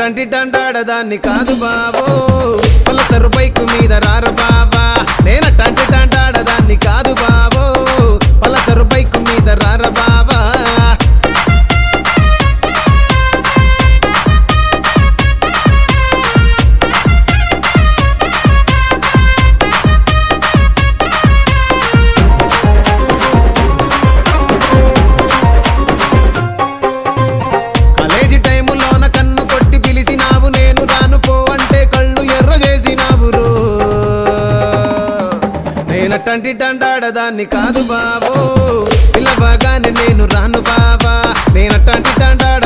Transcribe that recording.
నేనట్టంటి టాంటాడదాన్ని కాదు బావో, Pulsar bike మీద రార బావా. నేనట్టంటి టాంటాడదాన్ని కాదు బావో, పలసరు బైకు మీద రార బావా. నేనట్టంటి టాంటాడదాన్ని కాదు బావో, పిల్లవగానే నేను రాను బావా. నేనట్టంటి టాంటాడదాన్ని